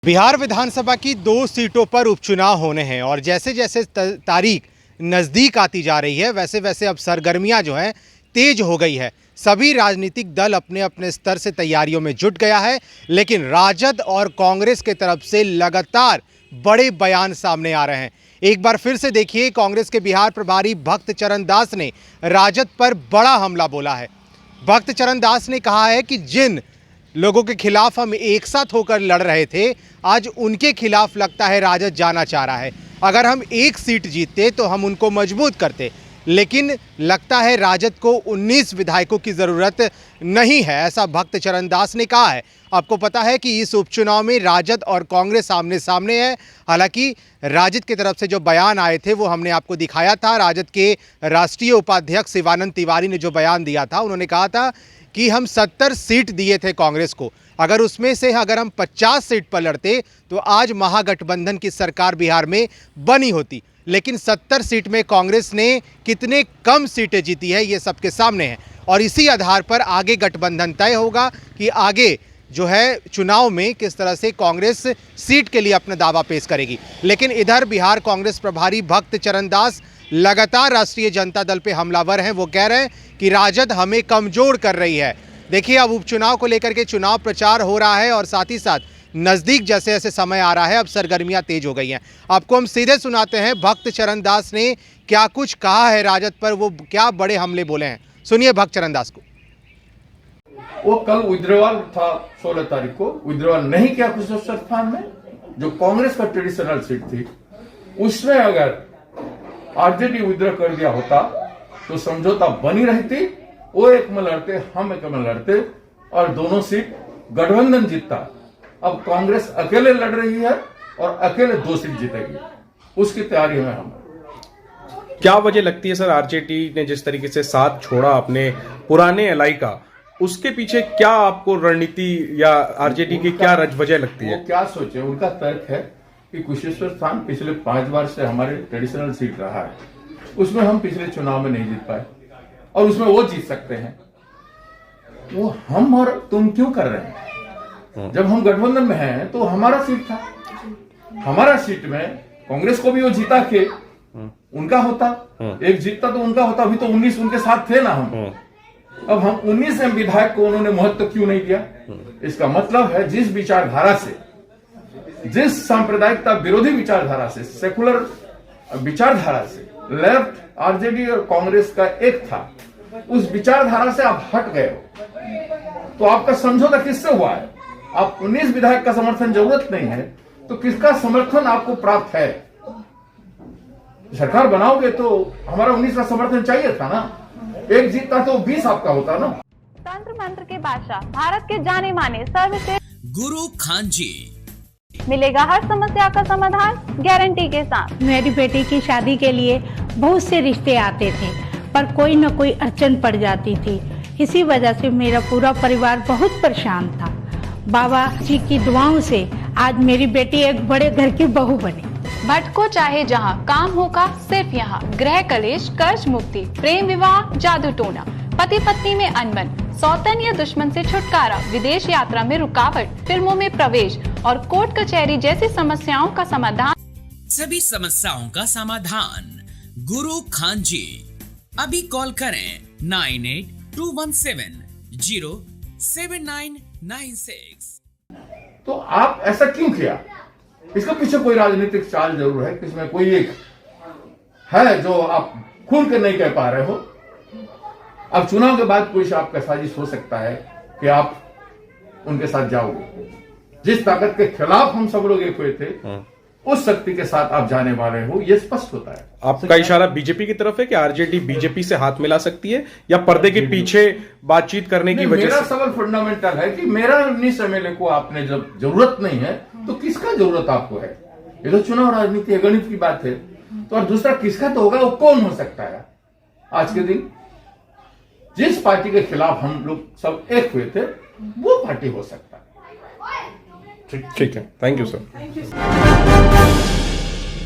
बिहार विधानसभा की 2 सीटों पर उपचुनाव होने हैं और जैसे जैसे तारीख नज़दीक आती जा रही है वैसे वैसे अब सरगर्मियां जो हैं तेज हो गई है। सभी राजनीतिक दल अपने अपने स्तर से तैयारियों में जुट गया है, लेकिन राजद और कांग्रेस के तरफ से लगातार बड़े बयान सामने आ रहे हैं। एक बार फिर से देखिए, कांग्रेस के बिहार प्रभारी भक्त चरण दास ने राजद पर बड़ा हमला बोला है। भक्त चरण दास ने कहा है कि जिन लोगों के खिलाफ हम एक साथ होकर लड़ रहे थे, आज उनके खिलाफ लगता है राजद जाना चाह रहा है। अगर हम एक सीट जीतते तो हम उनको मजबूत करते, लेकिन लगता है राजद को 19 विधायकों की ज़रूरत नहीं है, ऐसा भक्त चरण दास ने कहा है। आपको पता है कि इस उपचुनाव में राजद और कांग्रेस आमने सामने है। हालांकि राजद की तरफ से जो बयान आए थे वो हमने आपको दिखाया था। राजद के राष्ट्रीय उपाध्यक्ष शिवानंद तिवारी ने जो बयान दिया था, उन्होंने कहा था कि हम 70 सीट दिए थे कांग्रेस को, अगर उसमें से अगर हम 50 सीट पर लड़ते तो आज महागठबंधन की सरकार बिहार में बनी होती। लेकिन 70 सीट में कांग्रेस ने कितने कम सीटें जीती है ये सबके सामने है, और इसी आधार पर आगे गठबंधन तय होगा कि आगे जो है चुनाव में किस तरह से कांग्रेस सीट के लिए अपना दावा पेश करेगी। लेकिन इधर बिहार कांग्रेस प्रभारी भक्त चरण दास लगातार राष्ट्रीय जनता दल पे हमलावर हैं। वो कह रहे हैं कि राजद हमें कमजोर कर रही है। देखिए, अब उपचुनाव को लेकर के चुनाव प्रचार हो रहा है और साथ ही साथ नज़दीक जैसे जैसे समय आ रहा है अब सरगर्मियां तेज हो गई हैं। आपको हम सीधे सुनाते हैं भक्त चरण दास ने क्या कुछ कहा है राजद पर, वो क्या बड़े हमले बोले हैं। सुनिए भक्त चरण दास को। वो कल विद्रोवाल था 16 तारीख को, विद्रोवाल नहीं किया कुशेश्वर स्थान में, जो कांग्रेस का ट्रेडिशनल सीट थी, उसमें अगर आरजेडी विद्रोह कर दिया होता तो समझौता बनी रहती। वो एक में लड़ते, हम एक में लड़ते और दोनों सीट गठबंधन जीतता। अब कांग्रेस अकेले लड़ रही है और अकेले 2 सीट जीतेगी, उसकी तैयारी में हम। क्या वजह लगती है सर, आरजेडी ने जिस तरीके से साथ छोड़ा अपने पुराने एलआई का, उसके पीछे क्या आपको रणनीति या आरजेडी की क्या वजह लगती है? वो क्या सोचे, उनका तर्क है कि कुशेश्वर स्थान पिछले 5 बार से हमारे ट्रेडिशनल सीट रहा है, उसमें हम पिछले चुनाव में नहीं जीत पाए और उसमें वो जीत सकते हैं। वो हम और तुम क्यों कर रहे हैं? जब हम गठबंधन में हैं तो हमारा सीट था, हमारा सीट में कांग्रेस को भी वो जीता के उनका होता, एक जीतता तो उनका होता। अभी तो 19 उनके साथ थे ना हम। अब हम 19 विधायक को उन्होंने महत्व क्यों नहीं दिया? इसका मतलब है जिस विचारधारा से, जिस सांप्रदायिकता विरोधी विचारधारा से, सेकुलर विचारधारा से लेफ्ट आरजेडी और कांग्रेस का एक था, उस विचारधारा से आप हट गए हो। तो आपका समझौता किससे हुआ है? आप 19 विधायक का समर्थन जरूरत नहीं है तो किसका समर्थन आपको प्राप्त है? सरकार बनाओगे तो हमारा 19 का समर्थन चाहिए था ना, एक जीतता तो 20 आपका होता ना। तंत्र मंत्र के बादशाह, भारत के जाने माने सर्वश्रेष्ठ गुरु खान जी, मिलेगा हर समस्या का समाधान गारंटी के साथ। मेरी बेटी की शादी के लिए बहुत से रिश्ते आते थे, पर कोई न कोई अड़चन पड़ जाती थी। इसी वजह से मेरा पूरा परिवार बहुत परेशान था। बाबा जी की दुआओं से आज मेरी बेटी एक बड़े घर की बहू बनी। भटको चाहे जहां, काम होगा सिर्फ यहाँ। गृह कलेश, कर्ज मुक्ति, प्रेम विवाह, जादू टोना, पति पत्नी में अनबन, सौतन या दुश्मन से छुटकारा, विदेश यात्रा में रुकावट, फिल्मों में प्रवेश और कोर्ट कचहरी जैसी समस्याओं का समाधान। सभी समस्याओं का समाधान गुरु खान जी। अभी कॉल करें 9821707996। तो आप ऐसा क्यों किया? इसके पीछे कोई राजनीतिक चाल जरूर है, इसमें कोई एक है जो आप खुल कर नहीं कह पा रहे हो। अब चुनाव के बाद कोई आपका साजिश हो सकता है कि आप उनके साथ जाओगे। जिस ताकत के खिलाफ हम सब लोग एक हुए थे, उस शक्ति के साथ आप जाने वाले हो, यह स्पष्ट होता है। आपका इशारा बीजेपी की तरफ है कि आरजेडी बीजेपी से हाथ मिला सकती है या पर्दे के पीछे बातचीत करने की वजह से? मेरा सवाल फंडामेंटल है कि मेरा 19 एमएलए को आपने जब जरूरत नहीं है तो किसका जरूरत आपको है? ये तो चुनाव राजनीति है, गणित की बात है। तो और दूसरा किसका तो होगा, वो कौन हो सकता है आज के दिन? जिस पार्टी के खिलाफ हम लोग सब एक हुए थे वो पार्टी हो सकता है। ठीक है, थैंक यू सर।